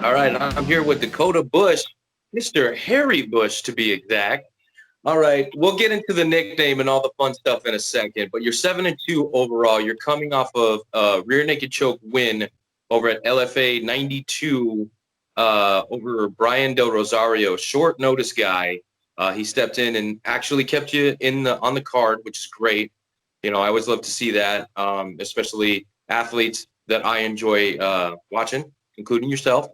All right, I'm here with Dakota Bush, Mr. Harry Bush to be exact. All right, we'll get into the nickname and all the fun stuff in a second, but you're 7-2 overall. You're coming off of a rear naked choke win over at LFA 92 over Brian Del Rosario, short notice guy. He stepped in and actually kept you in on the card, which is great. I always love to see that, especially athletes that I enjoy watching, including yourself.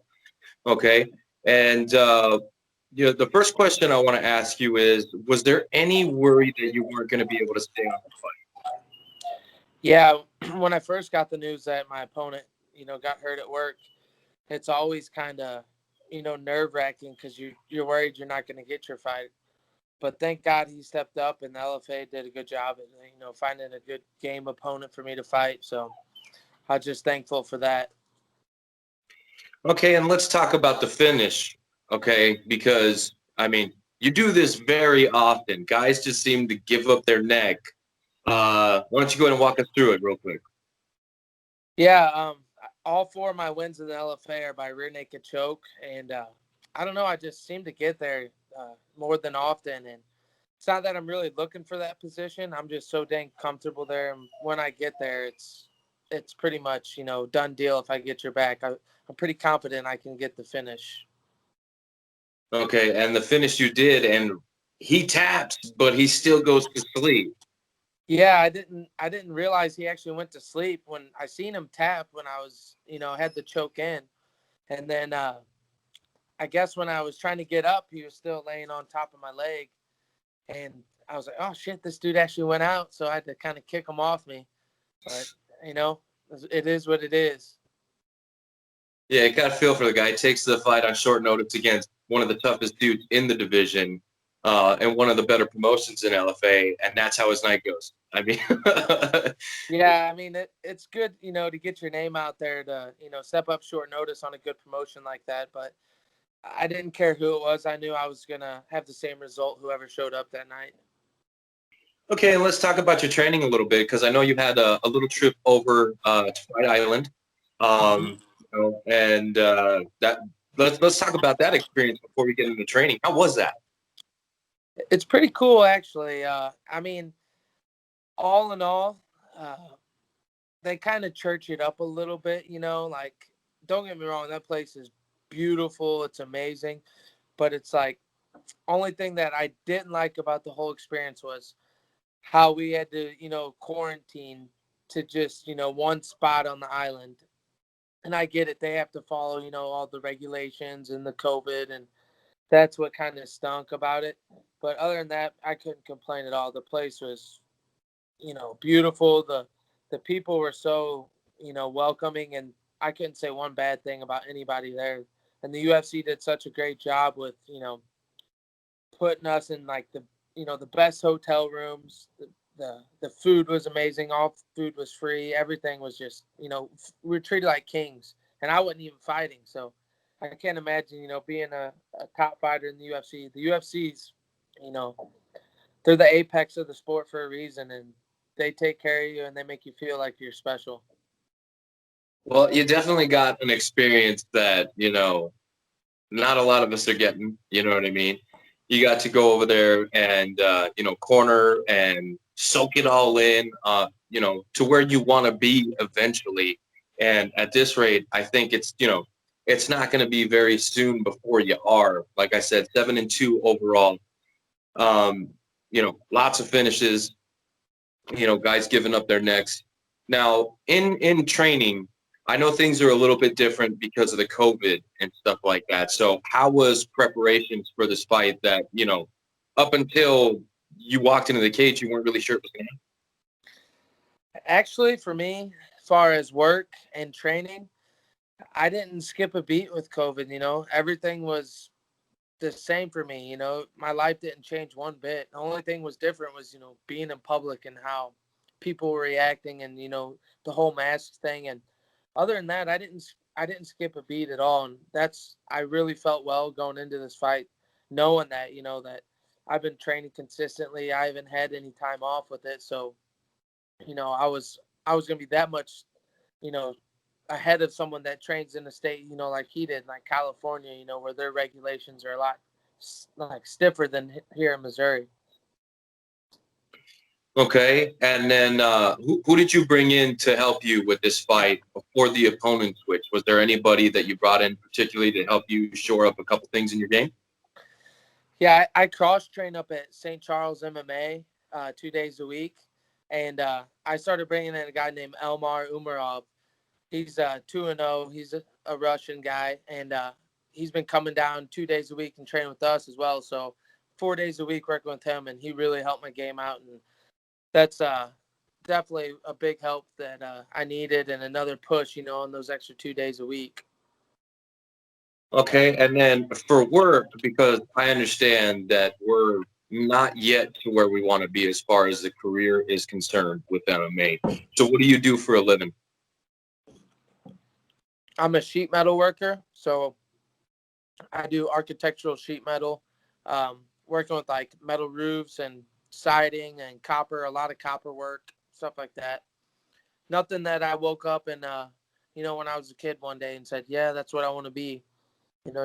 Okay. And the first question I want to ask you is, was there any worry that you weren't going to be able to stay on the fight? Yeah, when I first got the news that my opponent, got hurt at work, it's always kind of, nerve wracking because you're worried you're not going to get your fight. But thank God he stepped up, and the LFA did a good job at, finding a good game opponent for me to fight. So I'm just thankful for that. Okay, and let's talk about the finish, okay? Because, I mean, you do this very often. Guys just seem to give up their neck. Why don't you go ahead and walk us through it real quick? Yeah, all four of my wins in the LFA are by rear naked choke, and I don't know, I just seem to get there more than often, and it's not that I'm really looking for that position. I'm just so dang comfortable there, and when I get there, it's pretty much done deal. If I get your back, I'm pretty confident I can get the finish. Okay, and the finish you did, and he taps, but he still goes to sleep. Yeah, I didn't realize he actually went to sleep when I seen him tap when I was had the choke in, and then I guess when I was trying to get up, he was still laying on top of my leg, and I was like, oh shit, this dude actually went out, so I had to kind of kick him off me, but you know, it is what it is. Yeah, it got a feel for the guy. He takes the fight on short notice against one of the toughest dudes in the division, and one of the better promotions in LFA, and that's how his night goes. I mean, Yeah, I mean it's good, to get your name out there to, step up short notice on a good promotion like that. But I didn't care who it was. I knew I was gonna have the same result whoever showed up that night. okay, and let's talk about your training a little bit because I know you had a little trip over to Fight Island, Mhm. and that let's talk about that experience before we get into training. How was that? It's pretty cool, actually. I mean, all in all, they kind of church it up a little bit, like, don't get me wrong, that place is beautiful, it's amazing, but it's like, only thing that I didn't like about the whole experience was how we had to, quarantine to just, one spot on the island. And I get it, they have to follow, all the regulations and the COVID, and that's what kind of stunk about it. But other than that, I couldn't complain at all. The place was, beautiful. The people were so, welcoming, and I couldn't say one bad thing about anybody there. And the UFC did such a great job with, putting us in like the best hotel rooms. The food was amazing. All food was free. Everything was just, we were treated like kings. And I wasn't even fighting, so I can't imagine, being a top fighter in the UFC. The UFC's, you know, they're the apex of the sport for a reason, and they take care of you and they make you feel like you're special. Well, you definitely got an experience that not a lot of us are getting. You know what I mean? You got to go over there and corner and soak it all in. To where you want to be eventually. And at this rate, I think it's not going to be very soon before you are. Like I said, 7-2 overall. Lots of finishes. Guys giving up their necks. Now, in training, I know things are a little bit different because of the COVID and stuff like that. So, how was preparations for this fight that, up until you walked into the cage, you weren't really sure it was going to Actually, for me, as far as work and training, I didn't skip a beat with COVID. Everything was the same for me. My life didn't change one bit. The only thing was different was, being in public and how people were reacting, and, the whole mask thing. And other than that, I didn't skip a beat at all. And I really felt well going into this fight, knowing that, that I've been training consistently. I haven't had any time off with it. So, I was going to be that much, you know, ahead of someone that trains in the state, like he did, like California, where their regulations are a lot like stiffer than here in Missouri. Okay, and then who did you bring in to help you with this fight before the opponent switch? Was there anybody that you brought in particularly to help you shore up a couple things in your game? Yeah, I cross-train up at St. Charles MMA 2 days a week, and I started bringing in a guy named Elmar Umarov. He's 2-0. He's a Russian guy, and he's been coming down 2 days a week and training with us as well. So 4 days a week working with him, and he really helped my game out, and that's definitely a big help that I needed, and another push, on those extra 2 days a week. Okay, and then for work, because I understand that we're not yet to where we want to be as far as the career is concerned with MMA. So what do you do for a living? I'm a sheet metal worker, so I do architectural sheet metal, working with like metal roofs and siding and copper, a lot of copper work, stuff like that. Nothing that I woke up and, when I was a kid one day and said, yeah, that's what I want to be.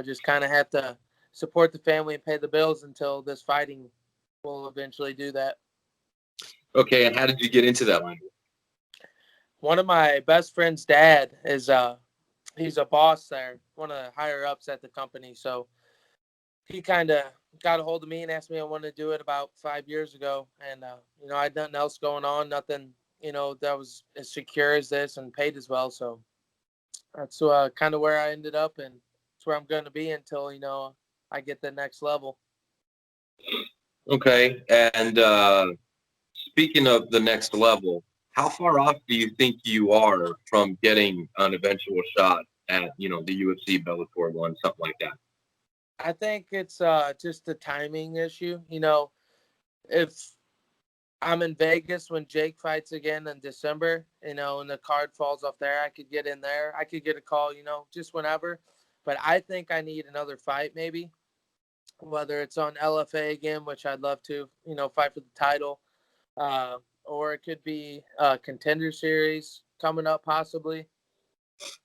Just kind of have to support the family and pay the bills until this fighting will eventually do that. Okay, and how did you get into that line? One of my best friend's dad is he's a boss there, one of the higher ups at the company. So he kind of got a hold of me and asked me I wanted to do it about 5 years ago. And, I had nothing else going on, nothing, that was as secure as this and paid as well. So that's kind of where I ended up, and it's where I'm going to be until, I get the next level. Okay, and speaking of the next level, how far off do you think you are from getting an eventual shot at, the UFC Bellator one, something like that? I think it's just a timing issue. If I'm in Vegas when Jake fights again in December, and the card falls off there, I could get in there. I could get a call, just whenever. But I think I need another fight maybe, whether it's on LFA again, which I'd love to, fight for the title, or it could be a contender series coming up possibly.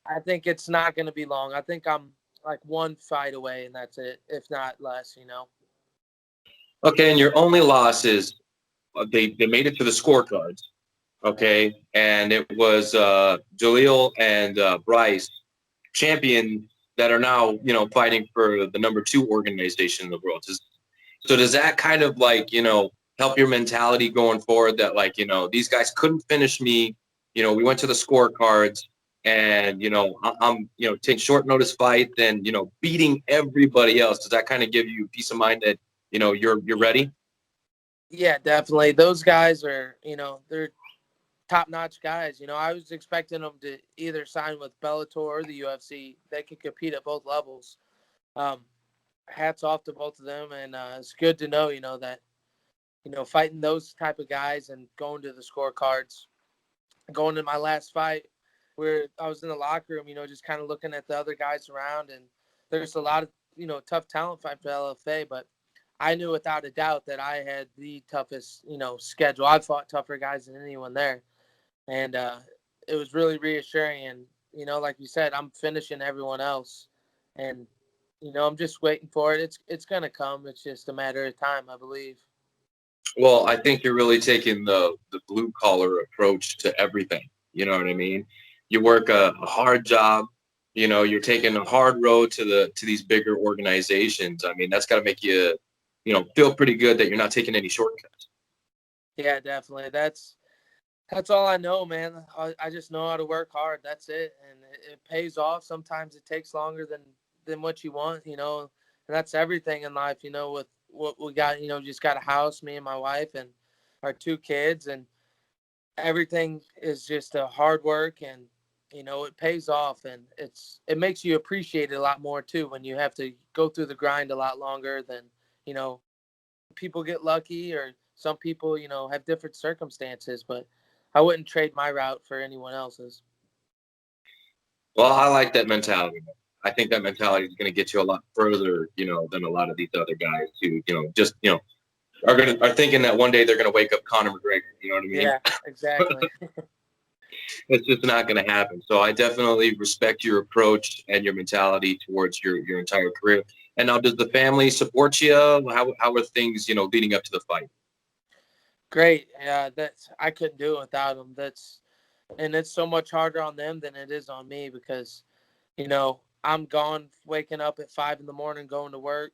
I think it's not going to be long. I think I'm like one fight away, and that's it, if not less, Okay, and your only loss is they made it to the scorecards. Okay, and it was Jaleel and Bryce, champions that are now fighting for the #2 organization in the world. So does that kind of like help your mentality going forward that like these guys couldn't finish me? We went to the scorecards, and I'm take short notice fight, then beating everybody else. Does that kind of give you peace of mind that you're ready? Yeah, definitely. Those guys are, they're top-notch guys. I was expecting them to either sign with Bellator or the UFC. They could compete at both levels. Hats off to both of them, and it's good to know, that, fighting those type of guys and going to the scorecards. Going to my last fight, where I was in the locker room, just kind of looking at the other guys around, and there's a lot of, tough talent fight for LFA, but I knew without a doubt that I had the toughest, schedule. I've fought tougher guys than anyone there. And it was really reassuring. And, like you said, I'm finishing everyone else. And, I'm just waiting for it. It's going to come. It's just a matter of time, I believe. Well, I think you're really taking the blue collar approach to everything. You know what I mean? You work a hard job. You're taking a hard road to these bigger organizations. I mean, that's got to make you, feel pretty good that you're not taking any shortcuts. Yeah, definitely. That's all I know, man. I just know how to work hard. That's it, and it pays off. Sometimes it takes longer than what you want, and that's everything in life. With what we got, just got a house, me and my wife, and our 2 kids, and everything is just a hard work, and it pays off, and it makes you appreciate it a lot more too when you have to go through the grind a lot longer than you know people get lucky, or some people have different circumstances, but I wouldn't trade my route for anyone else's. Well, I like that mentality. I think that mentality is going to get you a lot further, than a lot of these other guys who, just, are thinking that one day they're going to wake up Conor McGregor. You know what I mean? Yeah, exactly. It's just not going to happen. So I definitely respect your approach and your mentality towards your entire career. And now, does the family support you? How are things, leading up to the fight? Great. Yeah, I couldn't do it without them. And it's so much harder on them than it is on me because, I'm gone waking up at 5 in the morning, going to work,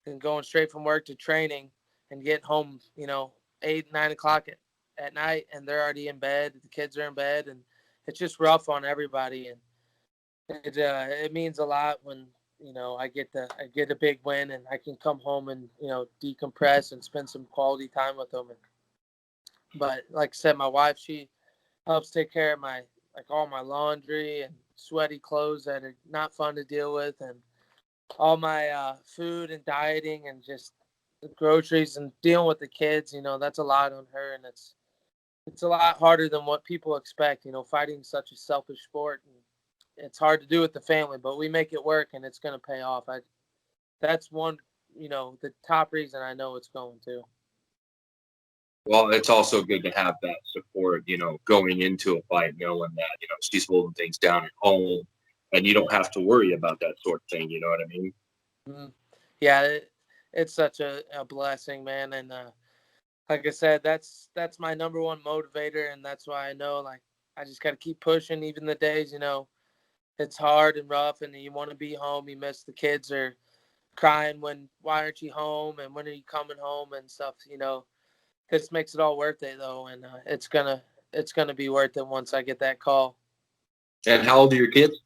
and going straight from work to training and getting home, 8, 9 o'clock at night, and they're already in bed. The kids are in bed, and it's just rough on everybody. And it means a lot when I get a big win and I can come home and decompress and spend some quality time with them. But like I said, my wife, she helps take care of all my laundry and sweaty clothes that are not fun to deal with, and all my food and dieting and just the groceries and dealing with the kids. That's a lot on her, and it's a lot harder than what people expect. Fighting such a selfish sport, and it's hard to do with the family, but we make it work, and it's going to pay off. That's one, the top reason I know it's going to. Well, it's also good to have that support, going into a fight, knowing that, she's holding things down at home and you don't have to worry about that sort of thing. You know what I mean? Mhm. Yeah, it's such a blessing, man. And like I said, that's my number one motivator, and that's why I know, like, I just got to keep pushing, even the days, it's hard and rough, and you want to be home. You miss the kids, or crying why aren't you home, and when are you coming home and stuff. This makes it all worth it, though, and it's gonna be worth it once I get that call. And how old are your kids?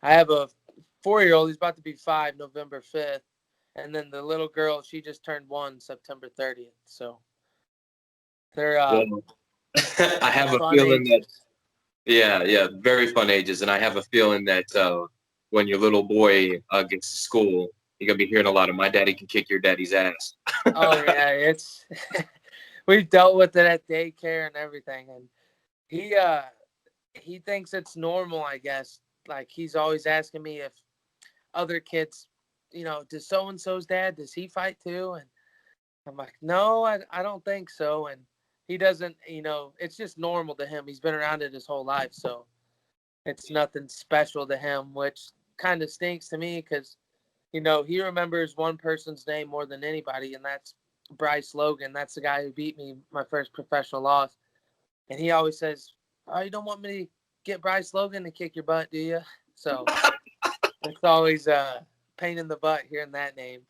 I have a 4-year-old. He's about to be 5, November 5th. And then the little girl, she just turned 1, September 30th. So they're Well, I they're have a fun feeling that, ages. yeah, very fun ages. And I have a feeling that when your little boy gets to school, you're going to be hearing a lot of "my daddy can kick your daddy's ass." Oh yeah, it's we've dealt with it at daycare and everything, and he uh he thinks it's normal, I guess. Like, he's always asking me if other kids, does so and so's dad, does he fight too? And I'm like, no, I don't think so. And he doesn't, it's just normal to him. He's been around it his whole life, so it's nothing special to him, which kind of stinks to me because, he remembers one person's name more than anybody, and that's Bryce Logan. That's the guy who beat me my first professional loss. And he always says, oh, you don't want me to get Bryce Logan to kick your butt, do you? So it's always a pain in the butt hearing that name.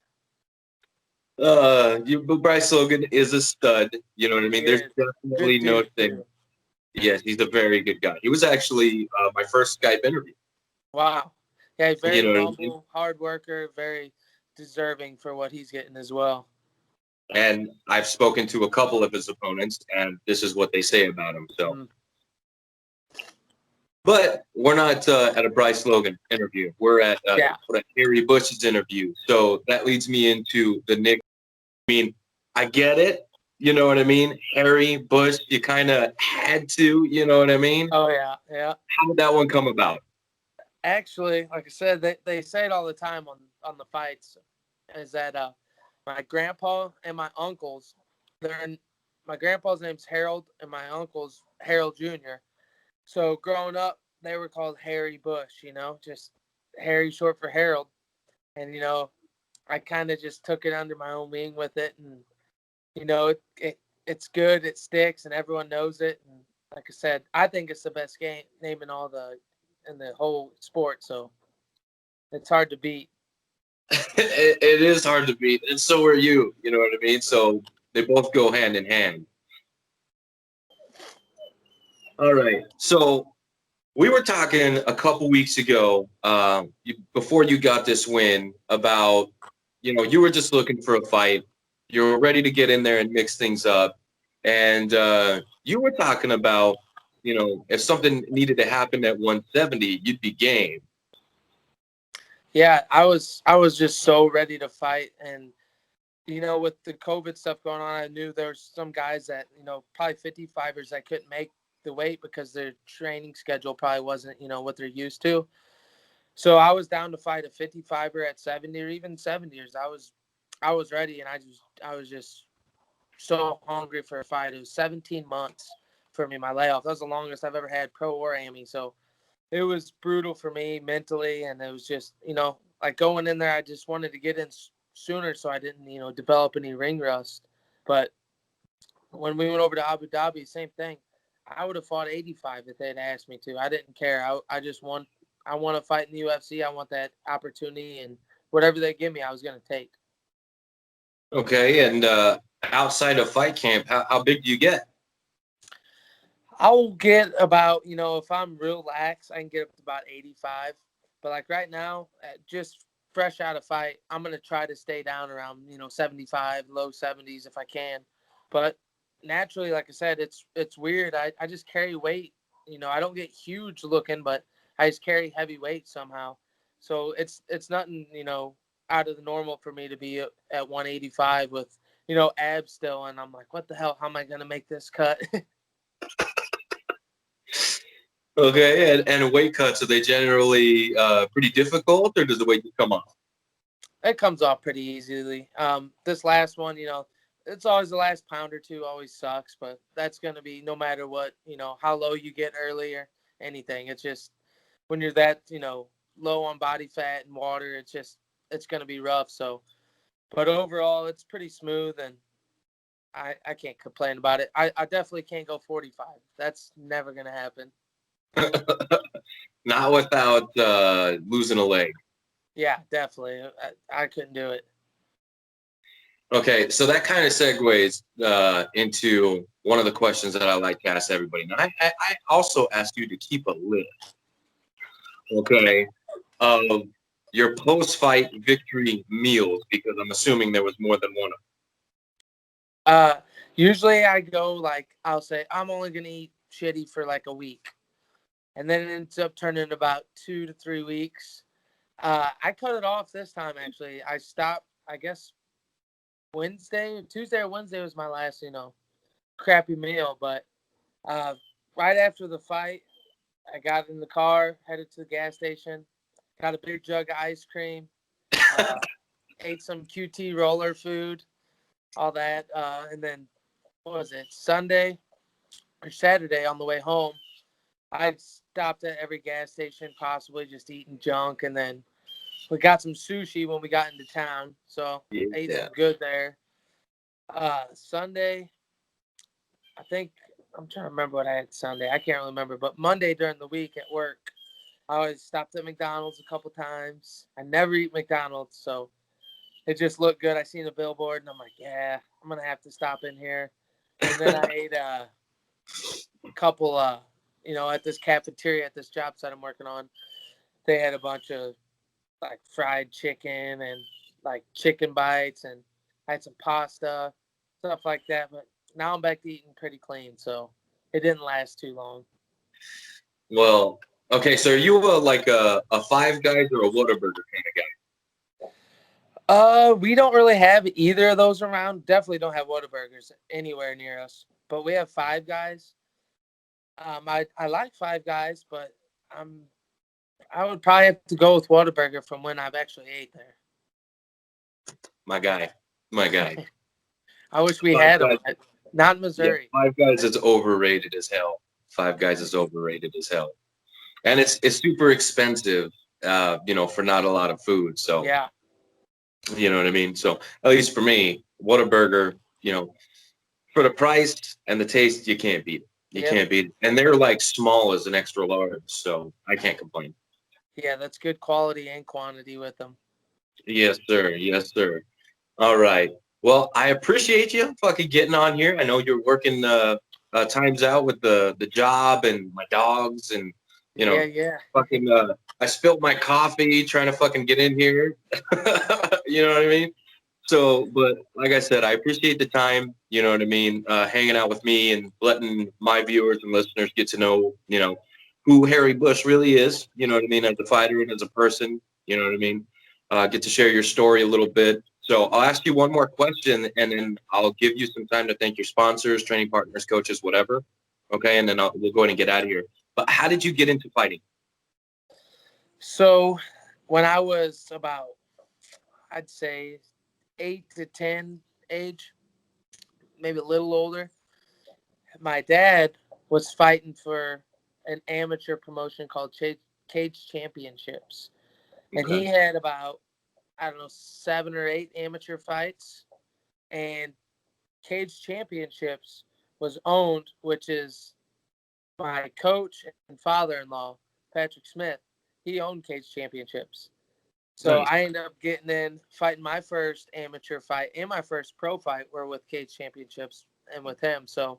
But Bryce Logan is a stud. You know what I He mean? There's is. definitely Good no dude, thing. too. Yes, he's a very good guy. He was actually my first Skype interview. Wow. Yeah, he's You very know what I mean? humble, hard worker, very deserving for what he's getting as well. And I've spoken to a couple of his opponents, and this is what they say about him. So, Mm. but we're not at a Bryce Logan interview. We're at Yeah. Harry Bush's interview. So that leads me into the Nick. I mean, I get it. You know what I mean? Harry Bush, you kind of had to. You know what I mean? Oh, yeah. Yeah. How did that one come about? Actually, like I said, they say it all the time on the fights, is that my grandpa and my uncles, they're in, my grandpa's name's Harold and my uncle's Harold Jr. So growing up, they were called Harry Bush, just Harry short for Harold. And, I kind of just took it under my own wing with it. And, it's good, it sticks, and everyone knows it. And like I said, I think it's the best name in the whole sport. So it's hard to beat. It is hard to beat, and so are you. You know what I mean? So they both go hand in hand. All right. So we were talking a couple weeks ago, before you got this win, about, you were just looking for a fight. You were ready to get in there and mix things up. And you were talking about, if something needed to happen at 170, you'd be game. Yeah, I was just so ready to fight. And with the COVID stuff going on, I knew there was some guys that, probably 55ers that couldn't make the weight because their training schedule probably wasn't, what they're used to. So I was down to fight a 55er at 70 or even 70ers. I was ready, and I was just so hungry for a fight. It was 17 months for me, my layoff. That was the longest I've ever had, pro or AMI. So it was brutal for me mentally, and it was just, like going in there, I just wanted to get in sooner so I didn't, develop any ring rust. But when we went over to Abu Dhabi, same thing. I would have fought 85 if they had asked me to. I didn't care. I just want to fight in the UFC. I want that opportunity, and whatever they give me, I was going to take. Okay, and outside of fight camp, how big do you get? I'll get about, if I'm real lax, I can get up to about 85. But like right now, just fresh out of fight, I'm going to try to stay down around, 75, low 70s if I can. But naturally, like I said, it's weird. I just carry weight. I don't get huge looking, but I just carry heavy weight somehow. So it's nothing, out of the normal for me to be at 185 with, abs still. And I'm like, what the hell? How am I going to make this cut? Okay, and weight cuts, are they generally pretty difficult, or does the weight just come off? It comes off pretty easily. This last one, it's always the last pound or two always sucks, but that's going to be no matter what, how low you get early or anything. It's just when you're that, low on body fat and water, it's going to be rough. So, but overall, it's pretty smooth, and I can't complain about it. I definitely can't go 45. That's never going to happen. Not without losing a leg. Yeah, definitely. I couldn't do it. Okay, so that kind of segues into one of the questions that I like to ask everybody. Now, I also asked you to keep a list, okay, of your post-fight victory meals, because I'm assuming there was more than one of Usually I go like, I'll say I'm only going to eat shitty for like a week. And then it ends up turning about 2 to 3 weeks. I cut it off this time, actually. I stopped, I guess, Tuesday or Wednesday was my last, crappy meal. But right after the fight, I got in the car, headed to the gas station, got a big jug of ice cream, ate some QT roller food, all that. And then, what was it, Sunday or Saturday on the way home, I stopped at every gas station, possibly just eating junk. And then we got some sushi when we got into town. So I ate some good there. Sunday, I think, I'm trying to remember what I had Sunday. I can't really remember. But Monday during the week at work, I always stopped at McDonald's a couple times. I never eat McDonald's, so it just looked good. I seen a billboard, and I'm like, yeah, I'm going to have to stop in here. And then I ate a couple, at this cafeteria at this job site I'm working on. They had a bunch of, like, fried chicken and, like, chicken bites, and I had some pasta, stuff like that. But now I'm back to eating pretty clean, so it didn't last too long. Well, okay, so are you like a Five Guys or a Whataburger kind of guy? We don't really have either of those around. Definitely don't have Whataburgers anywhere near us. But we have Five Guys. I like Five Guys, but I would probably have to go with Whataburger from when I've actually ate there. My guy. I wish we Five had them. Guys. Not in Missouri. Yeah, Five Guys is overrated as hell. Five Guys is overrated as hell, and it's super expensive, for not a lot of food. So Yeah. you know what I mean. So at least for me, Whataburger, for the price and the taste, you can't beat it. You can't beat it, and they're like small as an extra large, so I can't complain. Yeah, that's good quality and quantity with them. Yes, sir. Yes, sir. All right. Well, I appreciate you fucking getting on here. I know you're working times out with the job and my dogs and Yeah. fucking I spilled my coffee trying to fucking get in here. You know what I mean? So, but like I said, I appreciate the time, you know what I mean, hanging out with me and letting my viewers and listeners get to know, who Harry Bush really is, you know what I mean, as a fighter and as a person, you know what I mean? Get to share your story a little bit. So I'll ask you one more question, and then I'll give you some time to thank your sponsors, training partners, coaches, whatever. Okay, and then we'll go ahead and get out of here. But how did you get into fighting? So when I was about, I'd say 8 to 10 age, maybe a little older, my dad was fighting for an amateur promotion called Cage Championships. And he had about, I don't know, 7 or 8 amateur fights. And Cage Championships was owned, which is my coach and father-in-law, Patrick Smith. He owned Cage Championships. So Nice. I ended up getting in, fighting my first amateur fight and my first pro fight were with Cage Championships and with him. So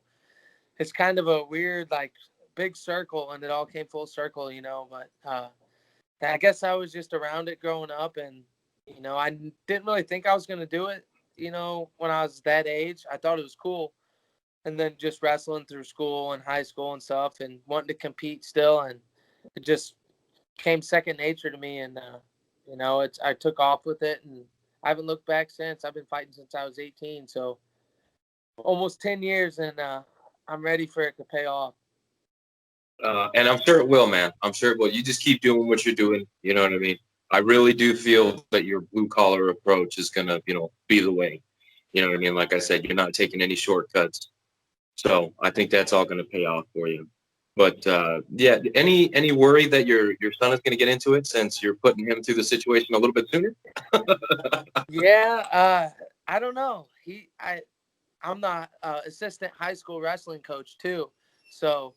it's kind of a weird, like, big circle, and it all came full circle, you know. But I guess I was just around it growing up, and, you know, I didn't really think I was going to do it, you know, when I was that age. I thought it was cool. And then just wrestling through school and high school and stuff and wanting to compete still. And it just became second nature to me. And, you know, I took off with it, and I haven't looked back since. I've been fighting since I was 18. So almost 10 years, and I'm ready for it to pay off. And I'm sure it will, man. I'm sure it will. You just keep doing what you're doing. You know what I mean? I really do feel that your blue collar approach is going to, you know, be the way. You know what I mean? Like I said, you're not taking any shortcuts. So I think that's all going to pay off for you. But yeah, any worry that your son is going to get into it since you're putting him through the situation a little bit sooner? Yeah, I don't know. I'm not assistant high school wrestling coach too, so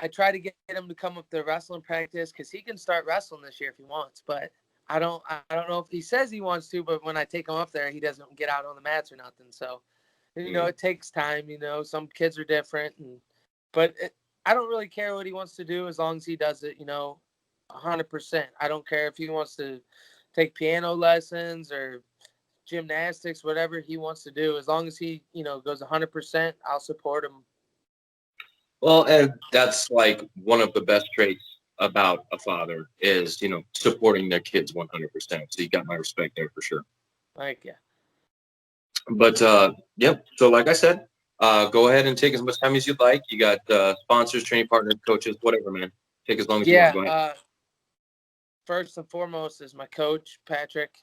I try to get him to come up to wrestling practice because he can start wrestling this year if he wants. But I don't know if he says he wants to, but when I take him up there, he doesn't get out on the mats or nothing. So, you know, it takes time. You know, some kids are different, but I don't really care what he wants to do as long as he does it, you know, 100%. I don't care if he wants to take piano lessons or gymnastics, whatever he wants to do. As long as he, you know, goes 100%, I'll support him. Well, and that's like one of the best traits about a father is, you know, supporting their kids 100%. So you got my respect there for sure. Thank you. But yep. So like I said, go ahead and take as much time as you'd like. You got sponsors, training partners, coaches, whatever, man. Take as long as you want. Go ahead. First and foremost is my coach, Patrick.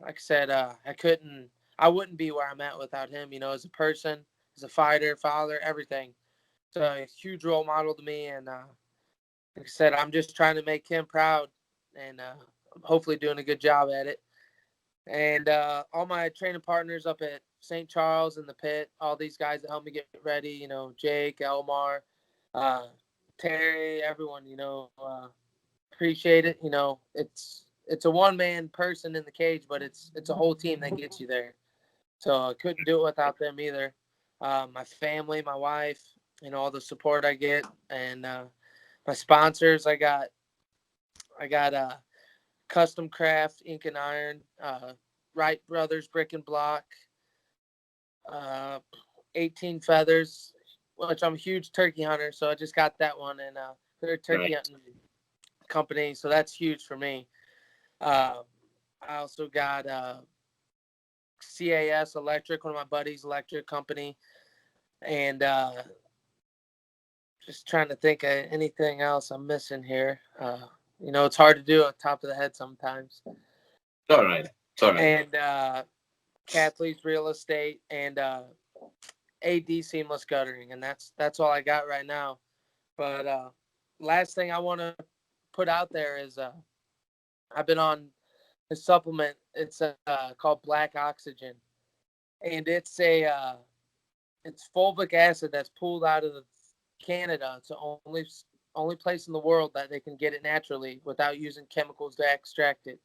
Like I said, I wouldn't be where I'm at without him, you know, as a person, as a fighter, father, everything. So a huge role model to me. And like I said, I'm just trying to make him proud, and I'm hopefully doing a good job at it. And all my training partners up at St. Charles and the Pit, all these guys that help me get ready, you know, Jake, Elmar, Terry, everyone, you know, appreciate it. You know, it's a one-man person in the cage, but it's a whole team that gets you there. So I couldn't do it without them either. My family, my wife, you know, all the support I get, and my sponsors. I got Custom Craft, Ink and Iron, Wright Brothers Brick and Block, 18 Feathers, which I'm a huge turkey hunter, so I just got that one, and they're a turkey hunting company, so that's huge for me. I also got CAS Electric, one of my buddies' electric company, and just trying to think of anything else I'm missing here. You know, it's hard to do on top of the head sometimes. It's all right. It's all right. And Kathleen's Real Estate and AD Seamless Guttering, and that's all I got right now. But last thing I want to put out there is I've been on a supplement. It's called Black Oxygen, and it's fulvic acid that's pulled out of Canada. It's the only place in the world that they can get it naturally without using chemicals to extract it.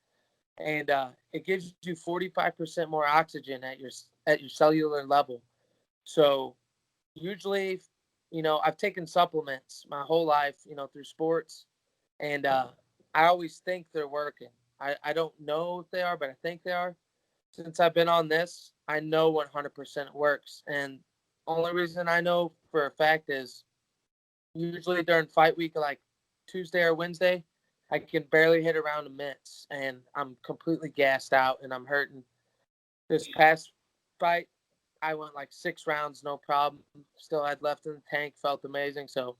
And it gives you 45% more oxygen at your cellular level. So usually, you know, I've taken supplements my whole life, you know, through sports, and I always think they're working. I don't know if they are, but I think they are. Since I've been on this, I know 100% it works. And only reason I know for a fact is usually during fight week, like Tuesday or Wednesday, I can barely hit around the mitts, and I'm completely gassed out, and I'm hurting. This past fight, I went like 6 rounds, no problem. Still had left in the tank, felt amazing. So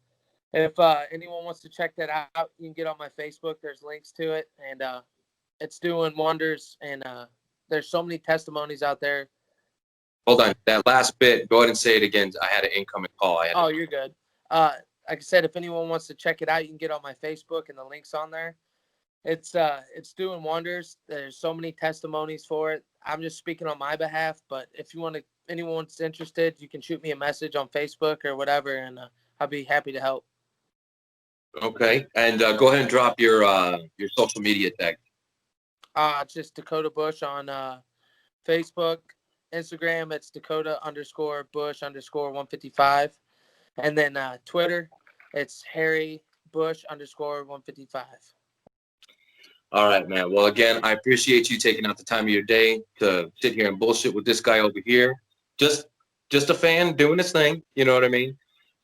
if anyone wants to check that out, you can get on my Facebook. There's links to it, and it's doing wonders. And there's so many testimonies out there. Hold on. That last bit, go ahead and say it again. I had an incoming call. Oh, you're good. like I said, if anyone wants to check it out, you can get on my Facebook and the links on there. It's doing wonders. There's so many testimonies for it. I'm just speaking on my behalf, but if you want to, anyone's interested, you can shoot me a message on Facebook or whatever, and I'll be happy to help. Okay, and go ahead and drop your social media tag. It's just Dakota Bush on Facebook, Instagram. It's Dakota_Bush_155, and then Twitter, it's Harry Bush_155. All right, man. Well, again, I appreciate you taking out the time of your day to sit here and bullshit with this guy over here. Just a fan doing his thing. You know what I mean?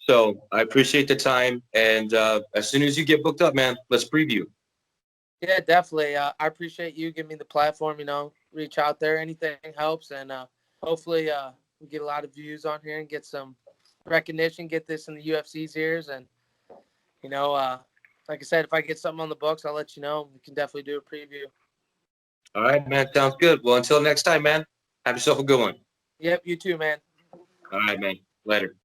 So I appreciate the time. And as soon as you get booked up, man, let's preview. Yeah, definitely. I appreciate you giving me the platform, reach out there. Anything helps. And hopefully we get a lot of views on here and get some recognition, get this in the UFC's ears. And, like I said, if I get something on the books, I'll let you know. We can definitely do a preview. All right, man. Sounds good. Well, until next time, man, have yourself a good one. Yep, you too, man. All right, man. Later.